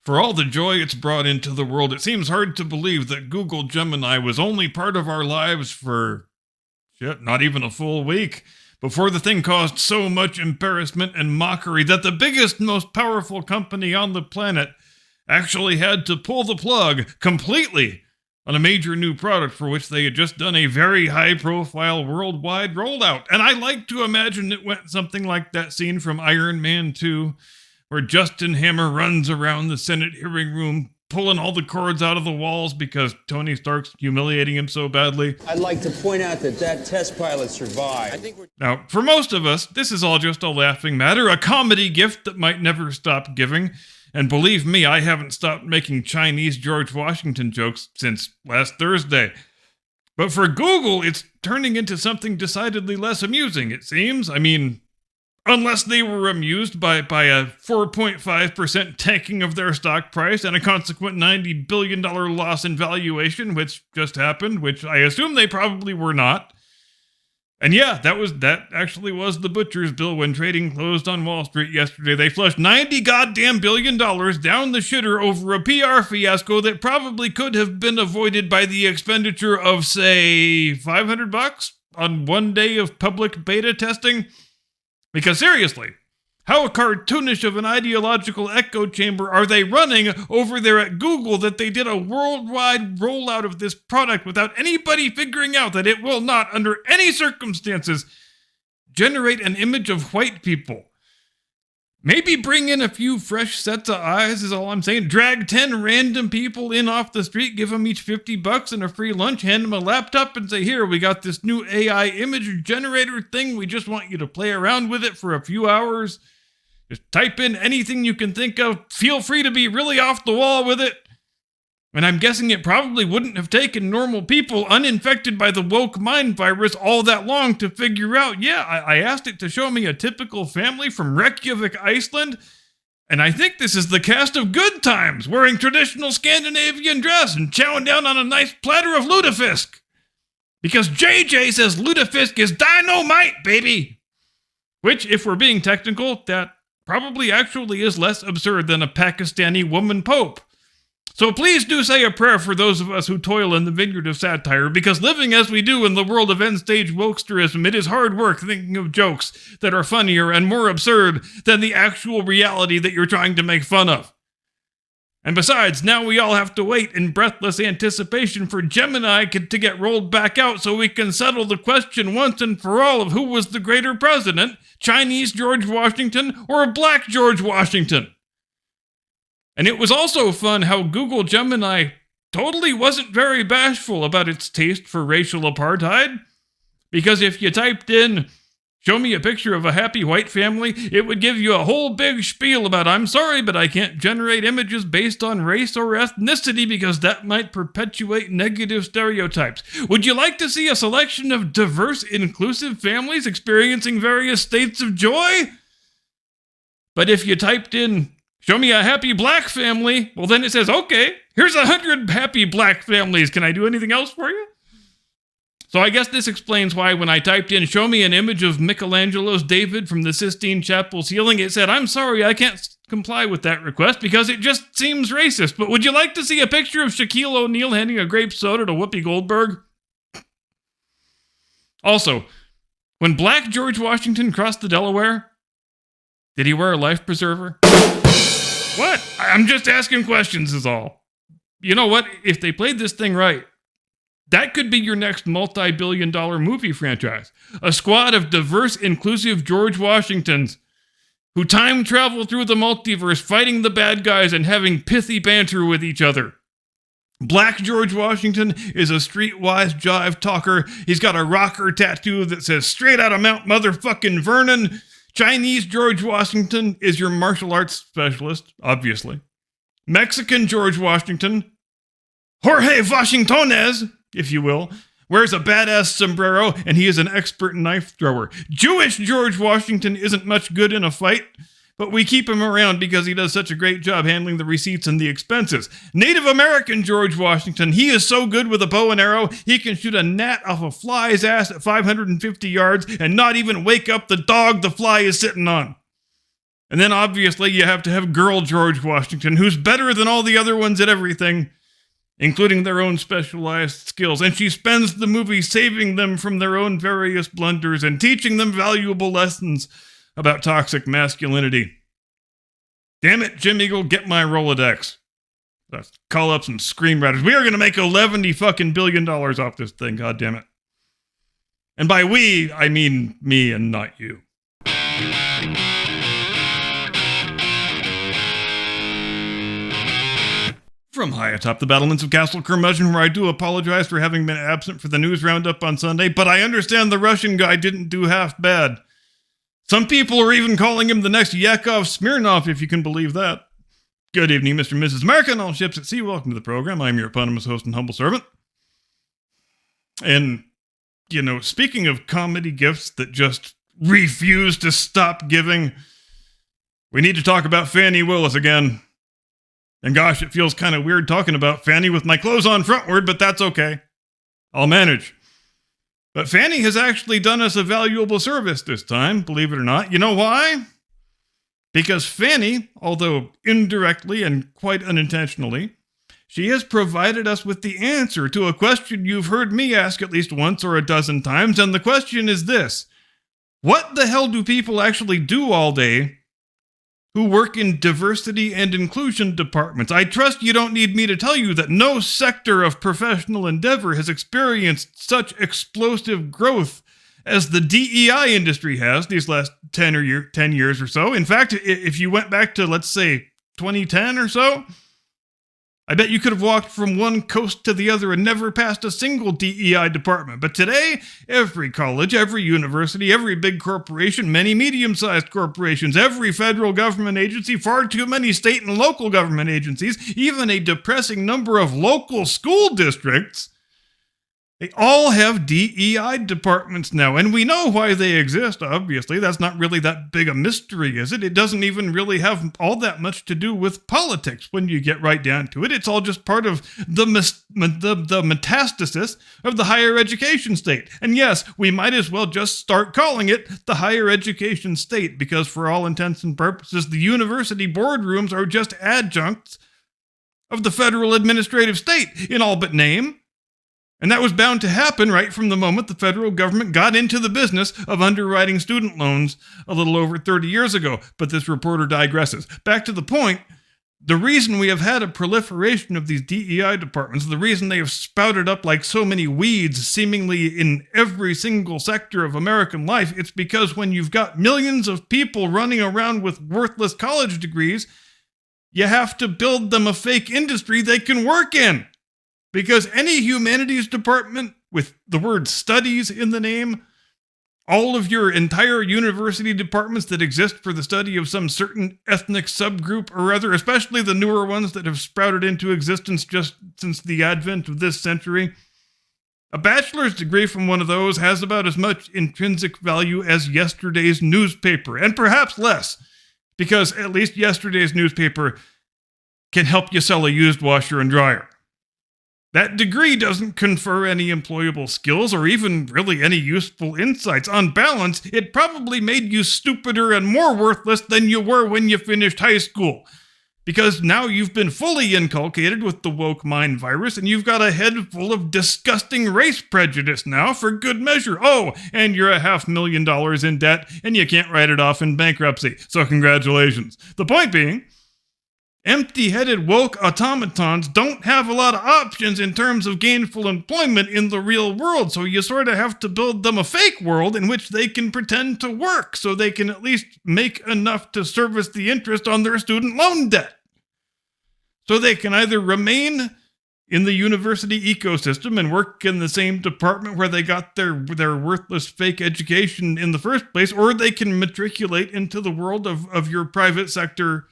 For all the joy it's brought into the world, it seems hard to believe that Google Gemini was only part of our lives for, not even a full week, before the thing caused so much embarrassment and mockery that the biggest, most powerful company on the planet actually had to pull the plug completely on a major new product for which they had just done a very high-profile worldwide rollout. And I like to imagine it went something like that scene from Iron Man 2, where Justin Hammer runs around the Senate hearing room, pulling all the cords out of the walls because Tony Stark's humiliating him so badly. I'd like to point out that test pilot survived. Now, for most of us, this is all just a laughing matter, a comedy gift that might never stop giving. And believe me, I haven't stopped making Chinese George Washington jokes since last Thursday. But for Google, it's turning into something decidedly less amusing, it seems. I mean, unless they were amused by a 4.5% tanking of their stock price and a consequent $90 billion loss in valuation, which just happened, which I assume they probably were not. And yeah, that actually was the butcher's bill when trading closed on Wall Street yesterday. They flushed $90 goddamn billion down the shitter over a PR fiasco that probably could have been avoided by the expenditure of, say, $500 on one day of public beta testing. Because seriously, how cartoonish of an ideological echo chamber are they running over there at Google that they did a worldwide rollout of this product without anybody figuring out that it will not, under any circumstances, generate an image of white people? Maybe bring in a few fresh sets of eyes is all I'm saying. Drag 10 random people in off the street, give them each $50 and a free lunch, hand them a laptop and say, here, we got this new AI image generator thing. We just want you to play around with it for a few hours. Just type in anything you can think of. Feel free to be really off the wall with it. And I'm guessing it probably wouldn't have taken normal people uninfected by the woke mind virus all that long to figure out, I asked it to show me a typical family from Reykjavik, Iceland, and I think this is the cast of Good Times, wearing traditional Scandinavian dress and chowing down on a nice platter of lutefisk. Because JJ says lutefisk is dynamite, baby! Which, if we're being technical, that probably actually is less absurd than a Pakistani woman pope. So please do say a prayer for those of us who toil in the vineyard of satire, because living as we do in the world of end-stage wokesterism, it is hard work thinking of jokes that are funnier and more absurd than the actual reality that you're trying to make fun of. And besides, now we all have to wait in breathless anticipation for Gemini to get rolled back out so we can settle the question once and for all of who was the greater president, Chinese George Washington or Black George Washington. And it was also fun how Google Gemini totally wasn't very bashful about its taste for racial apartheid. Because if you typed in, show me a picture of a happy white family, it would give you a whole big spiel about, I'm sorry, but I can't generate images based on race or ethnicity because that might perpetuate negative stereotypes. Would you like to see a selection of diverse, inclusive families experiencing various states of joy? But if you typed in, show me a happy black family, well then it says, okay, here's 100 happy black families. Can I do anything else for you? So I guess this explains why when I typed in, show me an image of Michelangelo's David from the Sistine Chapel ceiling, it said, I'm sorry, I can't comply with that request because it just seems racist. But would you like to see a picture of Shaquille O'Neal handing a grape soda to Whoopi Goldberg? Also, when Black George Washington crossed the Delaware, did he wear a life preserver? What? I'm just asking questions is all. You know what? If they played this thing right, that could be your next multi-billion-dollar movie franchise. A squad of diverse, inclusive George Washingtons who time travel through the multiverse, fighting the bad guys and having pithy banter with each other. Black George Washington is a streetwise jive talker. He's got a rocker tattoo that says straight out of Mount Motherfucking Vernon. Chinese George Washington is your martial arts specialist, obviously. Mexican George Washington, Jorge Washingtonez, if you will, wears a badass sombrero and he is an expert knife thrower. Jewish George Washington isn't much good in a fight, but we keep him around because he does such a great job handling the receipts and the expenses. Native American George Washington, he is so good with a bow and arrow, he can shoot a gnat off a fly's ass at 550 yards and not even wake up the dog the fly is sitting on. And then obviously you have to have girl George Washington, who's better than all the other ones at everything, including their own specialized skills. And she spends the movie saving them from their own various blunders and teaching them valuable lessons about toxic masculinity. Damn it, Jim Eagle, get my Rolodex. Let's call up some screenwriters. We are going to make $11 billion off this thing, goddammit. And by we, I mean me and not you. From high atop the battlements of Castle Curmudgeon, where I do apologize for having been absent for the news roundup on Sunday, but I understand the Russian guy didn't do half bad. Some people are even calling him the next Yakov Smirnov, if you can believe that. Good evening, Mr. and Mrs. America, and all ships at sea. Welcome to the program. I'm your eponymous host and humble servant. And, speaking of comedy gifts that just refuse to stop giving, we need to talk about Fani Willis again. And gosh, it feels kind of weird talking about Fani with my clothes on frontward, but that's okay. I'll manage. But Fani has actually done us a valuable service this time, believe it or not. You know why? Because Fani, although indirectly and quite unintentionally, she has provided us with the answer to a question you've heard me ask at least once or a dozen times, and the question is this: what the hell do people actually do all day who work in diversity and inclusion departments? I trust you don't need me to tell you that no sector of professional endeavor has experienced such explosive growth as the DEI industry has these last 10 years or so. In fact, if you went back to, let's say, 2010 or so, I bet you could have walked from one coast to the other and never passed a single DEI department. But today, every college, every university, every big corporation, many medium-sized corporations, every federal government agency, far too many state and local government agencies, even a depressing number of local school districts, they all have DEI departments now, and we know why they exist, obviously. That's not really that big a mystery, is it? It doesn't even really have all that much to do with politics when you get right down to it. It's all just part of the metastasis of the higher education state. And yes, we might as well just start calling it the higher education state, because for all intents and purposes, the university boardrooms are just adjuncts of the federal administrative state in all but name. And that was bound to happen right from the moment the federal government got into the business of underwriting student loans a little over 30 years ago. But this reporter digresses. Back to the point, the reason we have had a proliferation of these DEI departments, the reason they have sprouted up like so many weeds seemingly in every single sector of American life, it's because when you've got millions of people running around with worthless college degrees, you have to build them a fake industry they can work in. Because any humanities department with the word studies in the name, all of your entire university departments that exist for the study of some certain ethnic subgroup or other, especially the newer ones that have sprouted into existence just since the advent of this century, a bachelor's degree from one of those has about as much intrinsic value as yesterday's newspaper, and perhaps less, because at least yesterday's newspaper can help you sell a used washer and dryer. That degree doesn't confer any employable skills or even really any useful insights. On balance, it probably made you stupider and more worthless than you were when you finished high school. Because now you've been fully inculcated with the woke mind virus, and you've got a head full of disgusting race prejudice now for good measure. Oh, and you're $500,000 in debt, and you can't write it off in bankruptcy. So congratulations. The point being, empty-headed woke automatons don't have a lot of options in terms of gainful employment in the real world, so you sort of have to build them a fake world in which they can pretend to work so they can at least make enough to service the interest on their student loan debt. So they can either remain in the university ecosystem and work in the same department where they got their worthless fake education in the first place, or they can matriculate into the world of your private sector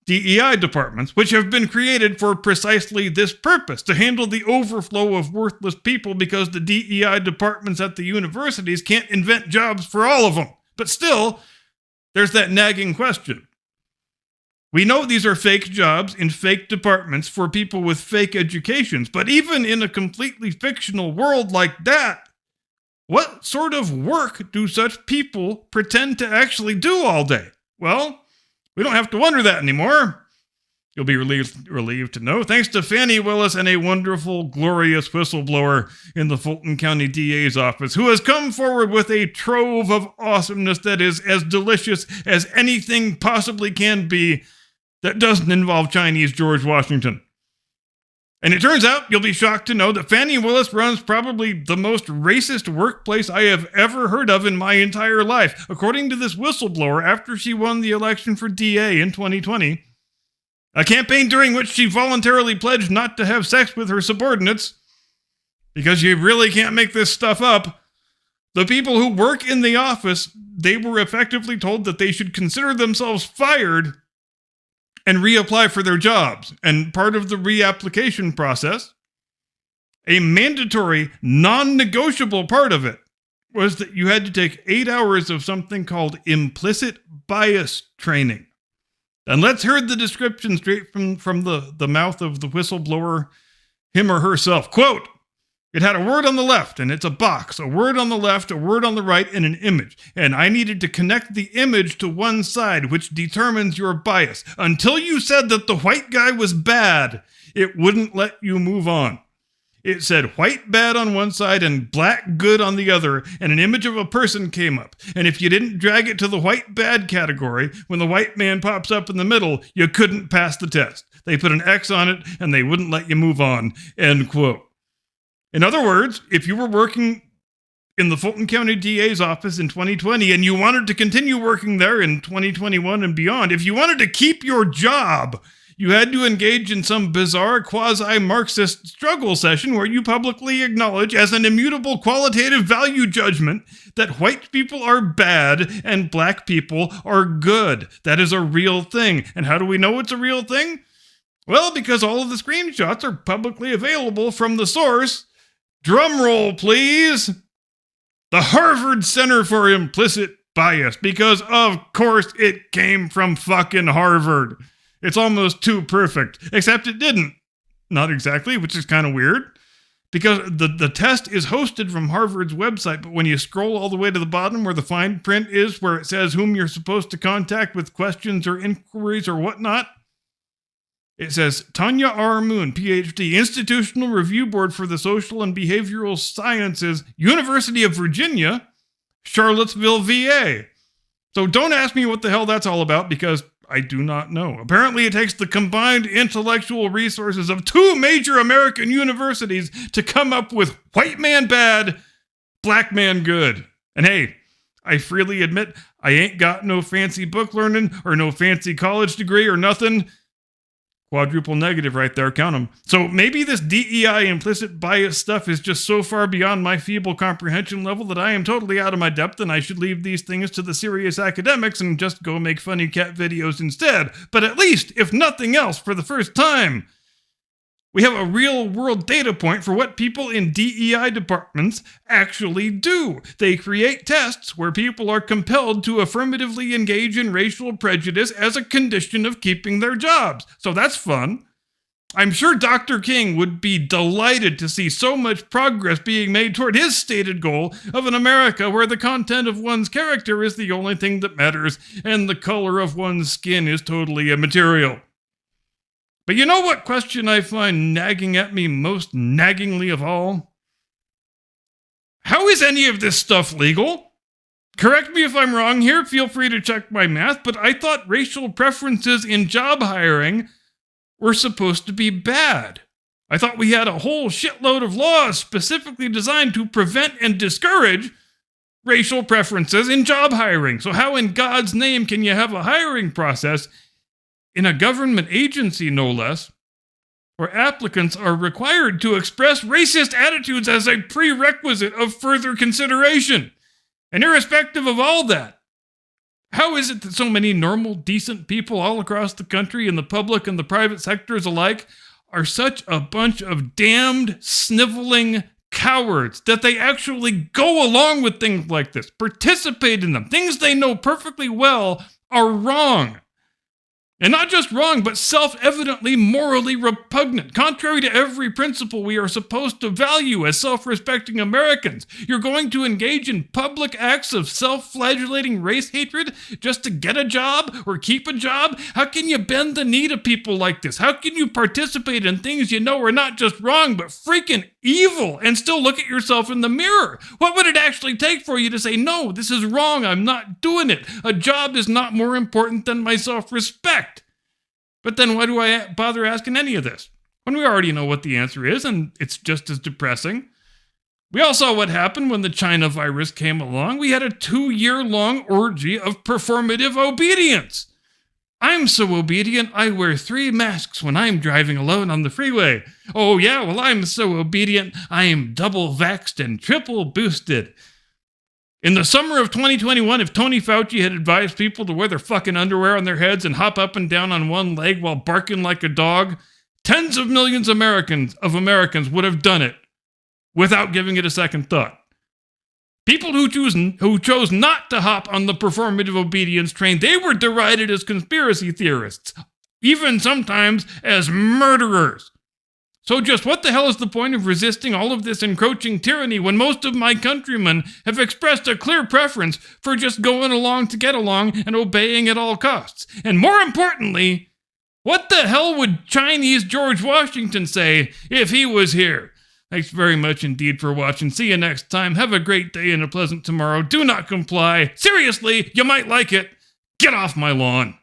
DEI departments, which have been created for precisely this purpose, to handle the overflow of worthless people, because the DEI departments at the universities can't invent jobs for all of them. But still, there's that nagging question. We know these are fake jobs in fake departments for people with fake educations, but even in a completely fictional world like that, what sort of work do such people pretend to actually do all day? Well, We don't have to wonder that anymore. You'll be relieved to know, thanks to Fani, Willis, and a wonderful, glorious whistleblower in the Fulton County DA's office, who has come forward with a trove of awesomeness that is as delicious as anything possibly can be that doesn't involve Chinese George Washington. And it turns out, you'll be shocked to know that Fani Willis runs probably the most racist workplace I have ever heard of in my entire life. According to this whistleblower, after she won the election for DA in 2020, a campaign during which she voluntarily pledged not to have sex with her subordinates, because you really can't make this stuff up, the people who work in the office, they were effectively told that they should consider themselves fired and reapply for their jobs. And part of the reapplication process, a mandatory, non-negotiable part of it, was that you had to take 8 hours of something called implicit bias training. And let's hear the description straight from the mouth of the whistleblower, him or herself. Quote, "It had a word on the left, and it's a box, a word on the left, a word on the right, and an image. And I needed to connect the image to one side, which determines your bias. Until you said that the white guy was bad, it wouldn't let you move on. It said white bad on one side and black good on the other, and an image of a person came up. And if you didn't drag it to the white bad category, when the white man pops up in the middle, you couldn't pass the test. They put an X on it, and they wouldn't let you move on." End quote. In other words, if you were working in the Fulton County DA's office in 2020 and you wanted to continue working there in 2021 and beyond, if you wanted to keep your job, you had to engage in some bizarre quasi-Marxist struggle session where you publicly acknowledge as an immutable qualitative value judgment that white people are bad and black people are good. That is a real thing. And how do we know it's a real thing? Well, because all of the screenshots are publicly available from the source. Drum roll, please. The Harvard Center for Implicit Bias, because of course it came from fucking Harvard. It's almost too perfect, except it didn't. Not exactly, which is kind of weird, because the test is hosted from Harvard's website, but when you scroll all the way to the bottom where the fine print is, where it says whom you're supposed to contact with questions or inquiries or whatnot, it says Tanya R. Moon, PhD, Institutional Review Board for the Social and Behavioral Sciences, University of Virginia, Charlottesville, VA. So don't ask me what the hell that's all about, because I do not know. Apparently it takes the combined intellectual resources of 2 major American universities to come up with white man bad, black man good. And hey, I freely admit I ain't got no fancy book learning or no fancy college degree or nothing. Quadruple negative right there, count them. So maybe this DEI implicit bias stuff is just so far beyond my feeble comprehension level that I am totally out of my depth and I should leave these things to the serious academics and just go make funny cat videos instead. But at least, if nothing else, for the first time, we have a real-world data point for what people in DEI departments actually do. They create tests where people are compelled to affirmatively engage in racial prejudice as a condition of keeping their jobs. So that's fun. I'm sure Dr. King would be delighted to see so much progress being made toward his stated goal of an America where the content of one's character is the only thing that matters and the color of one's skin is totally immaterial. But you know what question I find nagging at me most naggingly of all? How is any of this stuff legal? Correct me if I'm wrong here, feel free to check my math, but I thought racial preferences in job hiring were supposed to be bad. I thought we had a whole shitload of laws specifically designed to prevent and discourage racial preferences in job hiring. So how in God's name can you have a hiring process in a government agency, no less, where applicants are required to express racist attitudes as a prerequisite of further consideration? And irrespective of all that, how is it that so many normal, decent people all across the country, in the public and the private sectors alike, are such a bunch of damned, sniveling cowards that they actually go along with things like this, participate in them, things they know perfectly well are wrong? And not just wrong, but self-evidently morally repugnant, contrary to every principle we are supposed to value as self-respecting Americans. You're going to engage in public acts of self-flagellating race hatred just to get a job or keep a job? How can you bend the knee to people like this? How can you participate in things you know are not just wrong, but freaking evil and still look at yourself in the mirror? What would it actually take for you to say, no, this is wrong, I'm not doing it. A job is not more important than my self-respect. But then why do I bother asking any of this? When we already know what the answer is, and it's just as depressing. We all saw what happened when the China virus came along. We had a 2-year-long orgy of performative obedience. I'm so obedient, I wear 3 masks when I'm driving alone on the freeway. Oh yeah, well I'm so obedient, I am double vaxxed and triple boosted. In the summer of 2021, if Tony Fauci had advised people to wear their fucking underwear on their heads and hop up and down on one leg while barking like a dog, tens of millions of Americans would have done it without giving it a second thought. People who chose not to hop on the performative obedience train, they were derided as conspiracy theorists, even sometimes as murderers. So just what the hell is the point of resisting all of this encroaching tyranny when most of my countrymen have expressed a clear preference for just going along to get along and obeying at all costs? And more importantly, what the hell would Chinese George Washington say if he was here? Thanks very much indeed for watching. See you next time. Have a great day and a pleasant tomorrow. Do not comply. Seriously, you might like it. Get off my lawn.